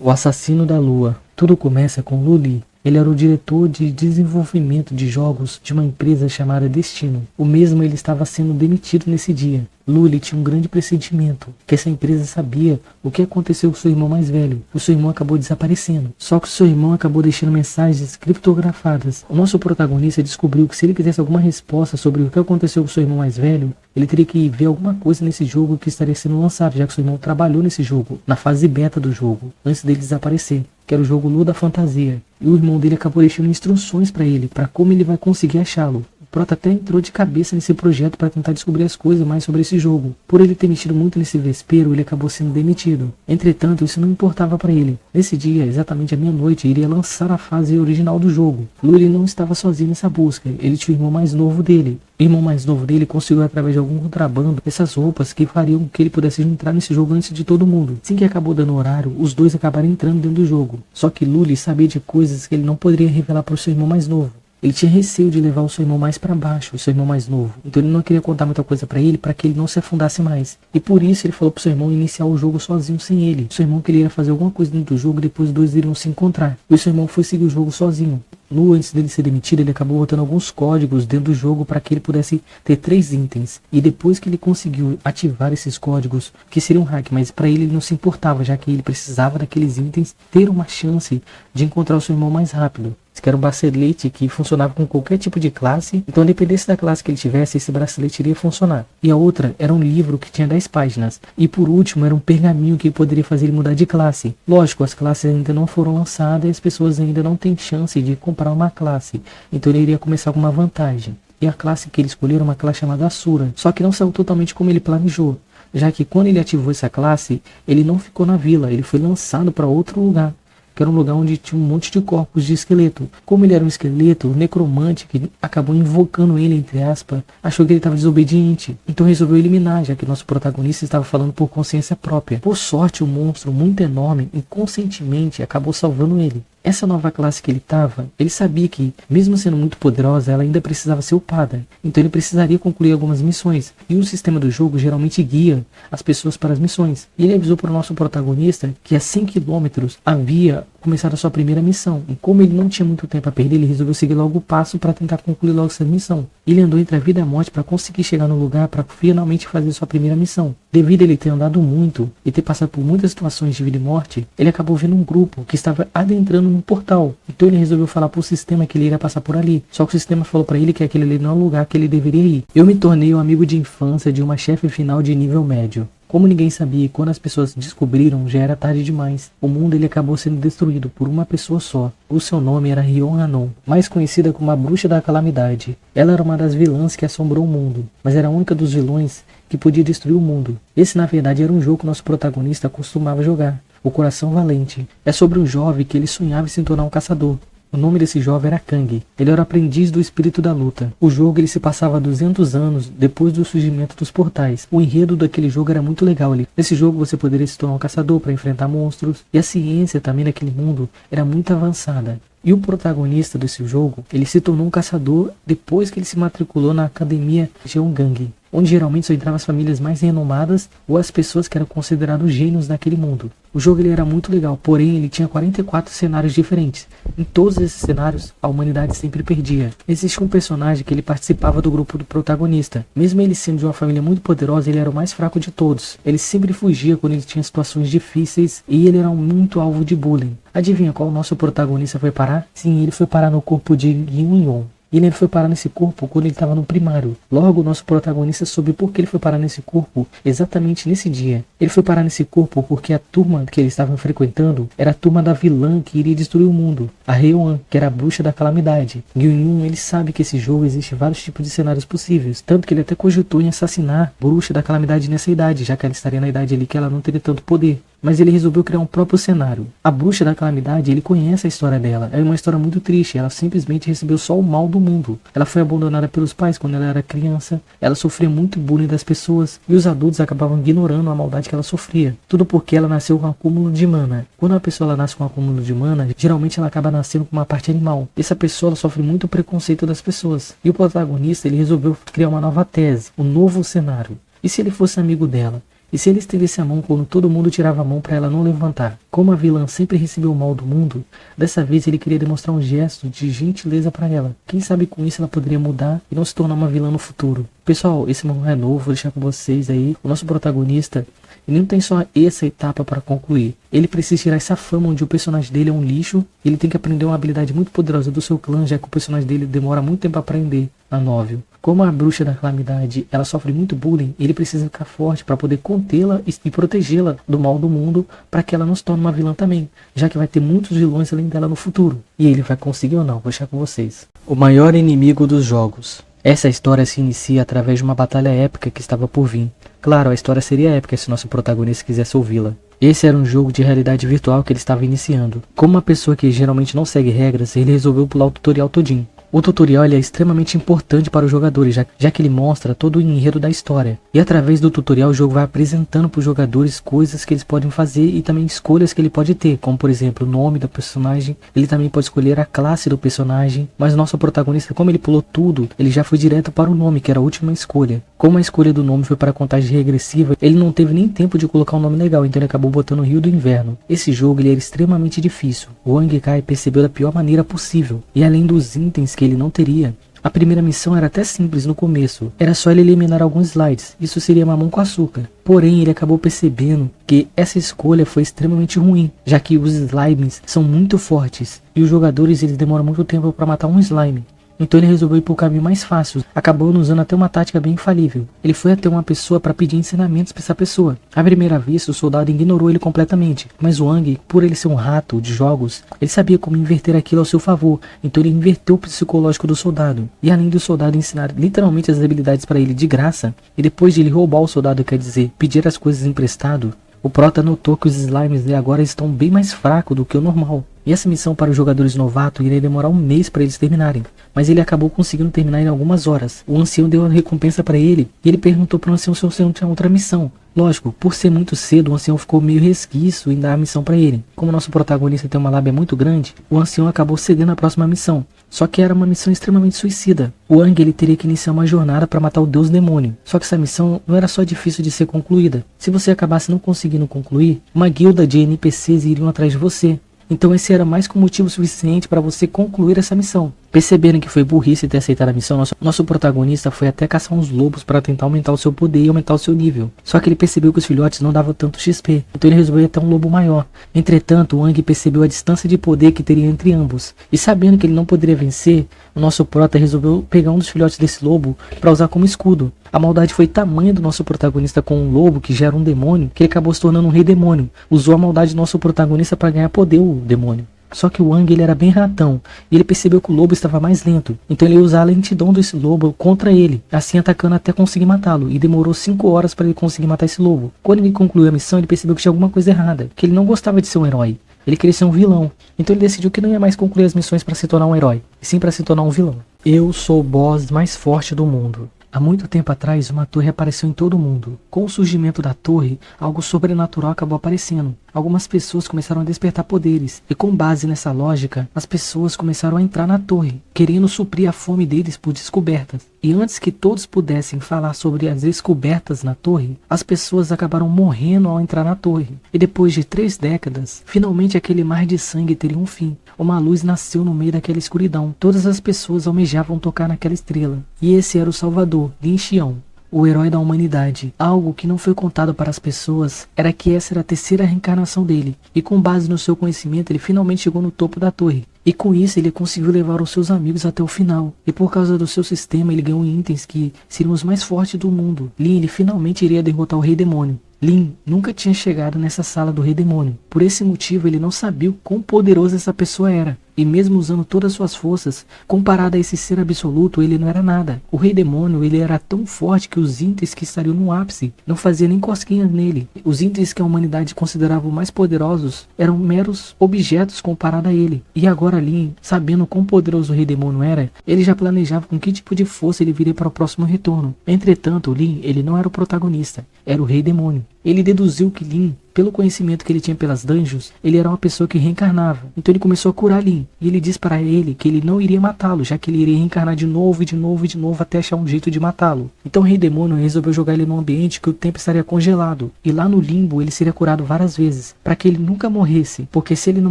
O Assassino da Lua. Tudo começa com Lu Li. Ele era o diretor de desenvolvimento de jogos de uma empresa chamada Destino. O mesmo ele estava sendo demitido nesse dia. Lu Li tinha um grande pressentimento, que essa empresa sabia o que aconteceu com seu irmão mais velho. O seu irmão acabou desaparecendo. Só que o seu irmão acabou deixando mensagens criptografadas. O nosso protagonista descobriu que se ele quisesse alguma resposta sobre o que aconteceu com seu irmão mais velho, ele teria que ver alguma coisa nesse jogo que estaria sendo lançado, já que seu irmão trabalhou nesse jogo, na fase beta do jogo, antes dele desaparecer, que era o jogo Lu da Fantasia. E o irmão dele acabou deixando instruções para ele, para como ele vai conseguir achá-lo. O Prota até entrou de cabeça nesse projeto para tentar descobrir as coisas mais sobre esse jogo. Por ele ter mexido muito nesse vespeiro, ele acabou sendo demitido. Entretanto, isso não importava para ele. Nesse dia, exatamente à meia-noite, iria lançar a fase original do jogo. Lu Li não estava sozinho nessa busca, ele tinha o irmão mais novo dele. O irmão mais novo dele conseguiu, através de algum contrabando, essas roupas que fariam que ele pudesse entrar nesse jogo antes de todo mundo. Assim que acabou dando horário, os dois acabaram entrando dentro do jogo. Só que Lu Li sabia de coisas que ele não poderia revelar para o seu irmão mais novo. Ele tinha receio de levar o seu irmão mais para baixo, o seu irmão mais novo. Então ele não queria contar muita coisa para ele, para que ele não se afundasse mais. E por isso ele falou pro seu irmão iniciar o jogo sozinho, sem ele. O seu irmão queria fazer alguma coisa dentro do jogo e depois os dois iriam se encontrar. E o seu irmão foi seguir o jogo sozinho. Lu, antes dele ser demitido, ele acabou botando alguns códigos dentro do jogo para que ele pudesse ter 3 itens. E depois que ele conseguiu ativar esses códigos, que seria um hack, mas para ele não se importava, já que ele precisava daqueles itens ter uma chance de encontrar o seu irmão mais rápido. Que era um bracelete que funcionava com qualquer tipo de classe, então independente da classe que ele tivesse, esse bracelete iria funcionar. E a outra era um livro que tinha 10 páginas. E por último era um pergaminho que poderia fazer ele mudar de classe. Lógico, as classes ainda não foram lançadas e as pessoas ainda não têm chance de comprar uma classe, então ele iria começar com uma vantagem. E a classe que ele escolheu era uma classe chamada Asura, só que não saiu totalmente como ele planejou, já que quando ele ativou essa classe, ele não ficou na vila, ele foi lançado para outro lugar, que era um lugar onde tinha um monte de corpos de esqueleto. Como ele era um esqueleto, o necromante que acabou invocando ele, entre aspas, achou que ele estava desobediente, então resolveu eliminar, já que nosso protagonista estava falando por consciência própria. Por sorte, o monstro muito enorme, inconscientemente, acabou salvando ele. Essa nova classe que ele estava, ele sabia que, mesmo sendo muito poderosa, ela ainda precisava ser upada. Então ele precisaria concluir algumas missões. E o sistema do jogo geralmente guia as pessoas para as missões. E ele avisou para o nosso protagonista que a 100 km havia começado a sua primeira missão. E como ele não tinha muito tempo a perder, ele resolveu seguir logo o passo para tentar concluir logo essa missão. Ele andou entre a vida e a morte para conseguir chegar no lugar para finalmente fazer sua primeira missão. Devido a ele ter andado muito e ter passado por muitas situações de vida e morte, ele acabou vendo um grupo que estava adentrando num portal. Então ele resolveu falar pro sistema que ele iria passar por ali. Só que o sistema falou para ele que aquele ali não é o lugar que ele deveria ir. Eu me tornei um amigo de infância de uma chefe final de nível médio. Como ninguém sabia, quando as pessoas descobriram, já era tarde demais. O mundo ele acabou sendo destruído por uma pessoa só. O seu nome era Rion Anon, mais conhecida como a Bruxa da Calamidade. Ela era uma das vilãs que assombrou o mundo, mas era a única dos vilões que podia destruir o mundo. Esse na verdade era um jogo que nosso protagonista costumava jogar, o Coração Valente. É sobre um jovem que ele sonhava em se tornar um caçador. O nome desse jovem era Kang. Ele era o aprendiz do espírito da luta. O jogo ele se passava 200 anos depois do surgimento dos portais. O enredo daquele jogo era muito legal ali. Nesse jogo você poderia se tornar um caçador para enfrentar monstros. E a ciência também naquele mundo era muito avançada. E o protagonista desse jogo, ele se tornou um caçador depois que ele se matriculou na academia Jeongang, onde geralmente só entravam as famílias mais renomadas ou as pessoas que eram considerados gênios naquele mundo. O jogo ele era muito legal, porém ele tinha 44 cenários diferentes. Em todos esses cenários, a humanidade sempre perdia. Existia um personagem que ele participava do grupo do protagonista. Mesmo ele sendo de uma família muito poderosa, ele era o mais fraco de todos. Ele sempre fugia quando ele tinha situações difíceis e ele era muito alvo de bullying. Adivinha qual o nosso protagonista foi parar? Sim, ele foi parar no corpo de Yun-Yon. E ele foi parar nesse corpo quando ele estava no primário. Logo, o nosso protagonista soube por que ele foi parar nesse corpo exatamente nesse dia. Ele foi parar nesse corpo porque a turma que ele estava frequentando era a turma da vilã que iria destruir o mundo, a Rei-Wan, que era a Bruxa da Calamidade. Gyun-Yun, ele sabe que esse jogo existe vários tipos de cenários possíveis, tanto que ele até cogitou em assassinar a Bruxa da Calamidade nessa idade, já que ela estaria na idade ali que ela não teria tanto poder. Mas ele resolveu criar um próprio cenário. A Bruxa da Calamidade, ele conhece a história dela. É uma história muito triste. Ela simplesmente recebeu só o mal do mundo. Ela foi abandonada pelos pais quando ela era criança. Ela sofria muito bullying das pessoas. E os adultos acabavam ignorando a maldade que ela sofria. Tudo porque ela nasceu com um acúmulo de mana. Quando uma pessoa ela nasce com um acúmulo de mana, geralmente ela acaba nascendo com uma parte animal. Essa pessoa ela sofre muito preconceito das pessoas. E o protagonista ele resolveu criar uma nova tese. Um novo cenário. E se ele fosse amigo dela? E se ele estendesse a mão quando todo mundo tirava a mão para ela não levantar? Como a vilã sempre recebeu o mal do mundo, dessa vez ele queria demonstrar um gesto de gentileza para ela. Quem sabe com isso ela poderia mudar e não se tornar uma vilã no futuro. Pessoal, esse mangá é novo, vou deixar com vocês aí. O nosso protagonista, ele não tem só essa etapa para concluir. Ele precisa tirar essa fama onde o personagem dele é um lixo. Ele tem que aprender uma habilidade muito poderosa do seu clã, já que o personagem dele demora muito tempo a aprender na novel. Como a bruxa da calamidade, ela sofre muito bullying, ele precisa ficar forte para poder contê-la e protegê-la do mal do mundo, para que ela não se torne uma vilã também, já que vai ter muitos vilões além dela no futuro. E ele vai conseguir ou não? Vou deixar com vocês. O maior inimigo dos jogos. Essa história se inicia através de uma batalha épica que estava por vir. Claro, a história seria épica se nosso protagonista quisesse ouvi-la. Esse era um jogo de realidade virtual que ele estava iniciando. Como uma pessoa que geralmente não segue regras, ele resolveu pular o tutorial todinho. O tutorial ele é extremamente importante para os jogadores, já que ele mostra todo o enredo da história. E através do tutorial o jogo vai apresentando para os jogadores coisas que eles podem fazer e também escolhas que ele pode ter, como por exemplo o nome do personagem, ele também pode escolher a classe do personagem, mas o nosso protagonista, como ele pulou tudo, ele já foi direto para o nome, que era a última escolha. Como a escolha do nome foi para a contagem regressiva, ele não teve nem tempo de colocar um nome legal, então ele acabou botando Rio do Inverno. Esse jogo ele era extremamente difícil, o Wang Kai percebeu da pior maneira possível, e além dos itens que ele não teria, a primeira missão era até simples no começo, era só ele eliminar alguns slides, isso seria mamão com açúcar. Porém, ele acabou percebendo que essa escolha foi extremamente ruim, já que os slimes são muito fortes, e os jogadores eles demoram muito tempo para matar um slime. Então ele resolveu ir para o caminho mais fácil, acabando usando até uma tática bem infalível. Ele foi até uma pessoa para pedir ensinamentos para essa pessoa. À primeira vista, o soldado ignorou ele completamente, mas o Wang, por ele ser um rato de jogos, ele sabia como inverter aquilo ao seu favor, então ele inverteu o psicológico do soldado. E além do soldado ensinar literalmente as habilidades para ele de graça, e depois de ele roubar o soldado, quer dizer, pedir as coisas emprestado, o prota notou que os slimes de agora estão bem mais fracos do que o normal. E essa missão para os jogadores novatos iria demorar um mês para eles terminarem, mas ele acabou conseguindo terminar em algumas horas. O ancião deu a recompensa para ele, e ele perguntou para o ancião se o ancião tinha outra missão. Lógico, por ser muito cedo, o ancião ficou meio resquício em dar a missão para ele. Como o nosso protagonista tem uma lábia muito grande, o ancião acabou cedendo a próxima missão. Só que era uma missão extremamente suicida. O Wang ele teria que iniciar uma jornada para matar o deus demônio. Só que essa missão não era só difícil de ser concluída. Se você acabasse não conseguindo concluir, uma guilda de NPCs iriam atrás de você. Então esse era mais que um motivo suficiente para você concluir essa missão. Percebendo que foi burrice ter aceitado a missão, nosso protagonista foi até caçar uns lobos para tentar aumentar o seu poder e aumentar o seu nível. Só que ele percebeu que os filhotes não davam tanto XP, então ele resolveu ir até um lobo maior. Entretanto, o Wang percebeu a distância de poder que teria entre ambos. E sabendo que ele não poderia vencer, o nosso prota resolveu pegar um dos filhotes desse lobo para usar como escudo. A maldade foi tamanha do nosso protagonista com um lobo que já era um demônio, que ele acabou se tornando um rei demônio. Usou a maldade do nosso protagonista para ganhar poder, o demônio. Só que o Wang ele era bem ratão, e ele percebeu que o lobo estava mais lento, então ele ia usar a lentidão desse lobo contra ele, assim atacando até conseguir matá-lo, e demorou 5 horas para ele conseguir matar esse lobo. Quando ele concluiu a missão, ele percebeu que tinha alguma coisa errada, que ele não gostava de ser um herói, ele queria ser um vilão, então ele decidiu que não ia mais concluir as missões para se tornar um herói, e sim para se tornar um vilão. Eu sou o boss mais forte do mundo. Há muito tempo atrás, uma torre apareceu em todo o mundo. Com o surgimento da torre, algo sobrenatural acabou aparecendo. Algumas pessoas começaram a despertar poderes, e com base nessa lógica, as pessoas começaram a entrar na torre, querendo suprir a fome deles por descobertas. E antes que todos pudessem falar sobre as descobertas na torre, as pessoas acabaram morrendo ao entrar na torre. E depois de 3 décadas, finalmente aquele mar de sangue teria um fim. Uma luz nasceu no meio daquela escuridão. Todas as pessoas almejavam tocar naquela estrela. E esse era o Salvador, Lin Xiang, o herói da humanidade. Algo que não foi contado para as pessoas era que essa era a 3ª reencarnação dele. E com base no seu conhecimento, ele finalmente chegou no topo da torre. E com isso ele conseguiu levar os seus amigos até o final. E por causa do seu sistema, ele ganhou itens que seriam os mais fortes do mundo. Lin ele finalmente iria derrotar o Rei Demônio. Lin nunca tinha chegado nessa sala do Rei Demônio. Por esse motivo, ele não sabia o quão poderoso essa pessoa era. E mesmo usando todas as suas forças, comparado a esse ser absoluto, ele não era nada. O Rei Demônio, ele era tão forte que os itens que estariam no ápice não faziam nem cosquinhas nele. Os itens que a humanidade considerava mais poderosos eram meros objetos comparado a ele. E agora Lin, sabendo quão poderoso o Rei Demônio era, ele já planejava com que tipo de força ele viria para o próximo retorno. Entretanto, Lin, ele não era o protagonista, era o Rei Demônio. Ele deduziu que Lin pelo conhecimento que ele tinha pelas dungeons, ele era uma pessoa que reencarnava. Então ele começou a curar Lin. E ele disse para ele que ele não iria matá-lo, já que ele iria reencarnar de novo, e de novo, e de novo, até achar um jeito de matá-lo. Então o Rei Demônio resolveu jogar ele num ambiente que o tempo estaria congelado. E lá no limbo ele seria curado várias vezes, para que ele nunca morresse. Porque se ele não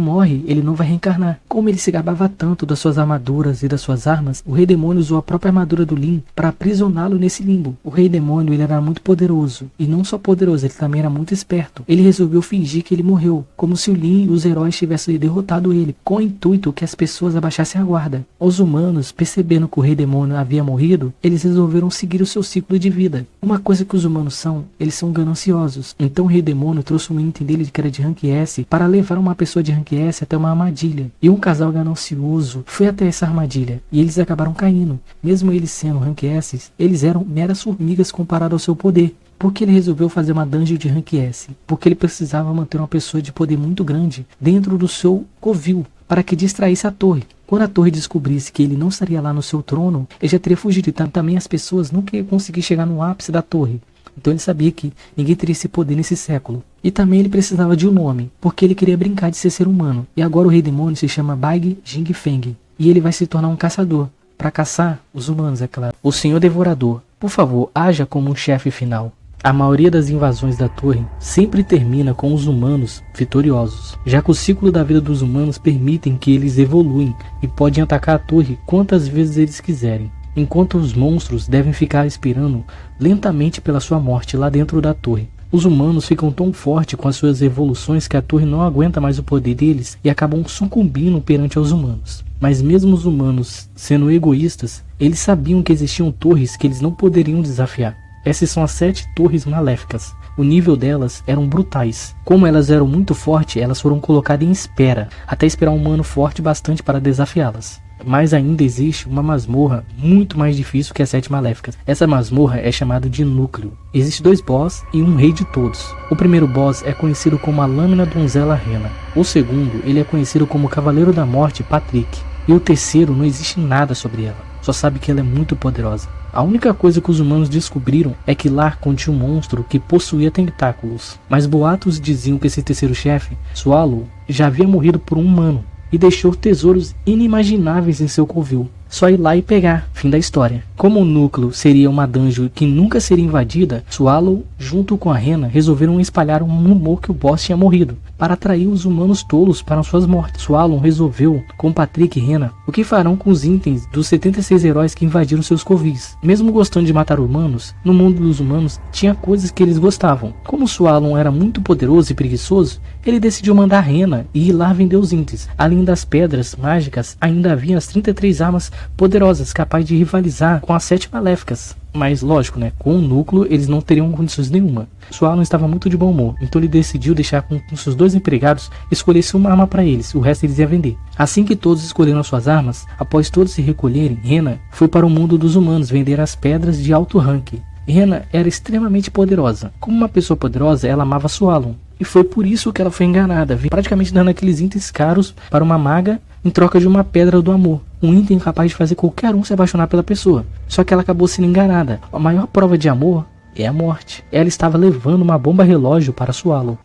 morre, ele não vai reencarnar. Como ele se gabava tanto das suas armaduras e das suas armas, o Rei Demônio usou a própria armadura do Lin para aprisioná-lo nesse limbo. O Rei Demônio ele era muito poderoso. E não só poderoso, ele também era muito esperto. Ele resolveu fingir que ele morreu, como se o Lin e os heróis tivessem derrotado ele, com o intuito que as pessoas abaixassem a guarda. Os humanos, percebendo que o Rei Demônio havia morrido, eles resolveram seguir o seu ciclo de vida. Uma coisa que os humanos são, eles são gananciosos. Então o Rei Demônio trouxe um item dele que era de rank S para levar uma pessoa de rank S até uma armadilha. E um casal ganancioso foi até essa armadilha, e eles acabaram caindo. Mesmo eles sendo rank S, eles eram meras formigas comparado ao seu poder. Por que ele resolveu fazer uma dungeon de rank S? Porque ele precisava manter uma pessoa de poder muito grande dentro do seu covil, para que distraísse a torre. Quando a torre descobrisse que ele não estaria lá no seu trono, ele já teria fugido, e também as pessoas nunca iam conseguir chegar no ápice da torre. Então ele sabia que ninguém teria esse poder nesse século. E também ele precisava de um nome, porque ele queria brincar de ser humano. E agora o Rei Demônio se chama Bai Jing-Feng, e ele vai se tornar um caçador, para caçar os humanos, é claro. O Senhor Devorador, por favor, haja como um chefe final. A maioria das invasões da torre sempre termina com os humanos vitoriosos, já que o ciclo da vida dos humanos permitem que eles evoluem e podem atacar a torre quantas vezes eles quiserem, enquanto os monstros devem ficar esperando lentamente pela sua morte lá dentro da torre. Os humanos ficam tão fortes com as suas evoluções que a torre não aguenta mais o poder deles e acabam sucumbindo perante aos humanos. Mas mesmo os humanos sendo egoístas, eles sabiam que existiam torres que eles não poderiam desafiar. Essas são as 7 torres maléficas. O nível delas eram brutais. Como elas eram muito fortes, elas foram colocadas em espera, até esperar um humano forte bastante para desafiá-las. Mas ainda existe uma masmorra muito mais difícil que as 7 maléficas. Essa masmorra é chamada de Núcleo. Existem 2 boss e um rei de todos. O primeiro boss é conhecido como a Lâmina Donzela Rena. O segundo, ele é conhecido como o Cavaleiro da Morte Patrick. E o terceiro, não existe nada sobre ela. Só sabe que ela é muito poderosa. A única coisa que os humanos descobriram é que lá continha um monstro que possuía tentáculos. Mas boatos diziam que esse terceiro chefe, Swallow, já havia morrido por um humano e deixou tesouros inimagináveis em seu covil. Só ir lá e pegar. Fim da história. Como o núcleo seria uma dungeon que nunca seria invadida, Swallow, junto com a Rena, resolveram espalhar um rumor que o boss tinha morrido, para atrair os humanos tolos para suas mortes. Swallow resolveu, com Patrick e Rena, o que farão com os itens dos 76 heróis que invadiram seus covis. Mesmo gostando de matar humanos, no mundo dos humanos tinha coisas que eles gostavam. Como Swallow era muito poderoso e preguiçoso, ele decidiu mandar Rena e ir lá vender os itens. Além das pedras mágicas, ainda havia as 33 armas poderosas, capazes de rivalizar com as 7 maléficas. Mas lógico, né, com o núcleo eles não teriam condições nenhuma. Swallow estava muito de bom humor, então ele decidiu deixar com que seus 2 empregados escolhessem uma arma para eles, o resto eles iam vender. Assim que todos escolheram suas armas, após todos se recolherem, Rena foi para o mundo dos humanos vender as pedras de alto rank. Rena era extremamente poderosa. Como uma pessoa poderosa, ela amava Swallow. E foi por isso que ela foi enganada, praticamente dando aqueles itens caros para uma maga em troca de uma pedra do amor. Um item capaz de fazer qualquer um se apaixonar pela pessoa. Só que ela acabou sendo enganada. A maior prova de amor é a morte. Ela estava levando uma bomba relógio para Swallow.